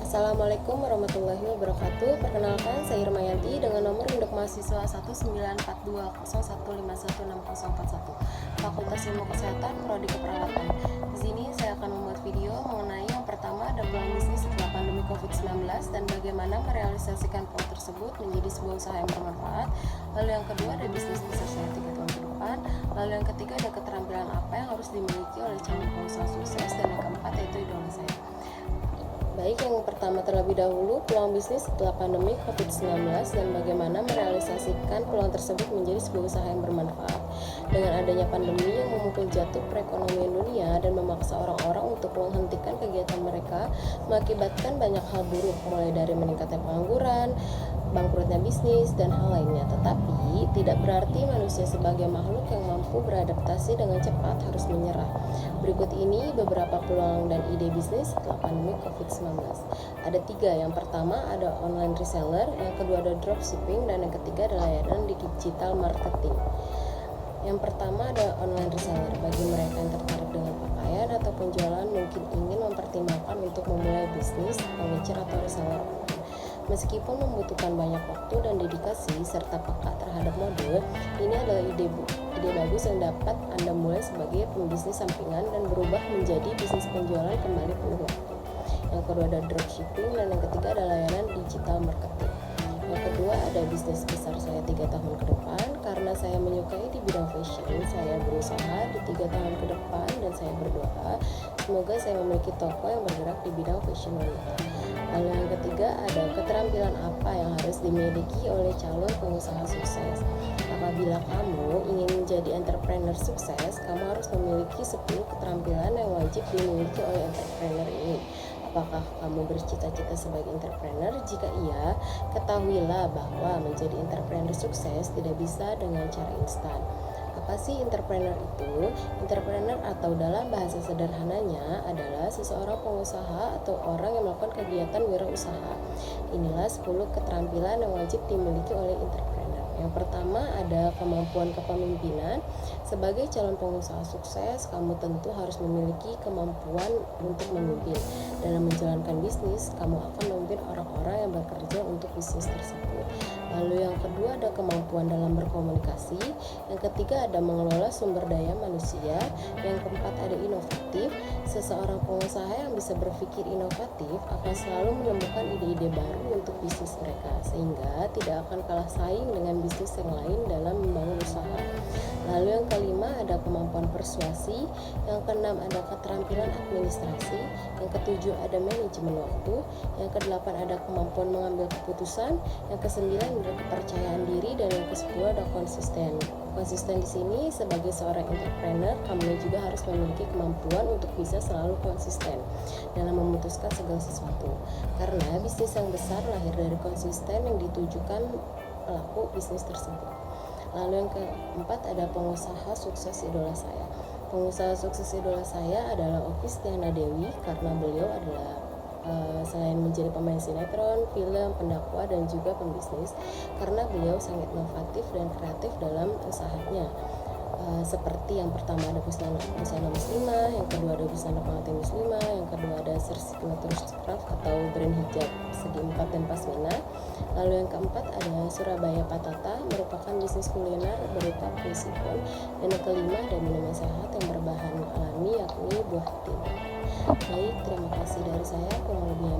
Assalamualaikum warahmatullahi wabarakatuh. Perkenalkan, saya Irmayanti dengan nomor induk mahasiswa 19420151641, Fakultas Ilmu Kesehatan, Prodi Keperawatan. Di sini saya akan membuat video mengenai yang pertama ada peluang bisnis setelah pandemi COVID-19 dan bagaimana merealisasikan peluang tersebut menjadi sebuah usaha yang bermanfaat. Lalu yang kedua ada bisnis bisa saya 3 tahun ke depan. Lalu yang ketiga ada keterampilan apa yang harus dimiliki oleh calon pengusaha sukses, dan yang keempat yaitu idola saya. Baik, yang pertama terlebih dahulu, peluang bisnis setelah pandemi COVID-19 dan bagaimana merealisasikan peluang tersebut menjadi sebuah usaha yang bermanfaat. Dengan adanya pandemi yang memukul jatuh perekonomian dunia dan memaksa orang-orang untuk menghentikan kegiatan mereka, mengakibatkan banyak hal buruk, mulai dari meningkatnya pengangguran, bangkrutnya bisnis, dan hal lainnya. Tetapi, tidak berarti manusia sebagai makhluk yang mampu beradaptasi dengan cepat harus menyerah. Berikut ini beberapa peluang dan ide bisnis setelah pandemi COVID-19. Ada 3. Yang pertama ada online reseller, yang kedua ada dropshipping, dan yang ketiga adalah layanan digital marketing. Yang pertama ada online reseller. Bagi mereka yang tertarik dengan pakaian atau penjualan mungkin ingin mempertimbangkan untuk memulai bisnis pengecer atau reseller. Meskipun membutuhkan banyak waktu dan dedikasi serta peka terhadap mode, ini adalah ide bagus yang dapat Anda mulai sebagai pembisnis sampingan dan berubah menjadi bisnis penjualan kembali penuh waktu. Yang kedua ada dropshipping, dan yang ketiga ada layanan digital marketing. Yang kedua ada bisnis besar saya 3 tahun ke depan. Karena saya menyukai di bidang fashion, saya berusaha di 3 tahun ke depan dan saya berdoa semoga saya memiliki toko yang bergerak di bidang fashion wanita. Lalu yang ketiga ada keterampilan apa yang harus dimiliki oleh calon pengusaha sukses. Apabila kamu ingin menjadi entrepreneur sukses, kamu harus memiliki 10 keterampilan yang wajib dimiliki oleh entrepreneur ini. Apakah kamu bercita-cita sebagai entrepreneur? Jika iya, ketahuilah bahwa menjadi entrepreneur sukses tidak bisa dengan cara instan. Apa sih entrepreneur itu? Entrepreneur atau dalam bahasa sederhananya adalah seseorang pengusaha atau orang yang melakukan kegiatan wirausaha. Inilah 10 keterampilan yang wajib dimiliki oleh entrepreneur. Yang pertama ada kemampuan kepemimpinan. Sebagai calon pengusaha sukses, kamu tentu harus memiliki kemampuan untuk memimpin. Dalam menjalankan bisnis, kamu akan memimpin orang-orang yang bekerja untuk bisnis tersebut. Lalu yang kedua ada kemampuan dalam berkomunikasi. Yang ketiga ada mengelola sumber daya manusia. Yang keempat ada inovatif. Seseorang pengusaha yang bisa berpikir inovatif akan selalu menemukan ide-ide baru untuk bisnis mereka, sehingga tidak akan kalah saing dengan bisnis yang lain dalam membangun usaha. Lalu yang kelima ada kemampuan persuasi. Yang keenam ada keterampilan administrasi. Yang ketujuh ada manajemen waktu. Yang kedelapan ada kemampuan mengambil keputusan. Yang kesembilan ada kepercayaan diri, dan yang kesepuluh ada konsisten. Konsisten di sini sebagai seorang entrepreneur, kamu juga harus memiliki kemampuan untuk bisa selalu konsisten dalam memutuskan segala sesuatu. Karena bisnis yang besar lahir dari konsisten yang ditujukan pelaku bisnis tersebut. Lalu yang keempat ada pengusaha sukses idola saya. Pengusaha sukses idola saya adalah Okky Setiana Dewi, karena beliau adalah selain menjadi pemain sinetron, film, pendakwa, dan juga pembisnis, karena beliau sangat inovatif dan kreatif dalam usahanya. Seperti yang pertama ada busana muslimah, yang kedua ada busana pengantin muslimah, yang kedua ada Signature Craft atau brand hijab segi 4 dan pasmina. Lalu yang keempat ada Surabaya Patata, merupakan bisnis kuliner berupa kue sifon. Dan yang kelima ada minuman sehat yang berbahan alami yakni buah tin. Baik, terima kasih dari saya. Kurang lebihnya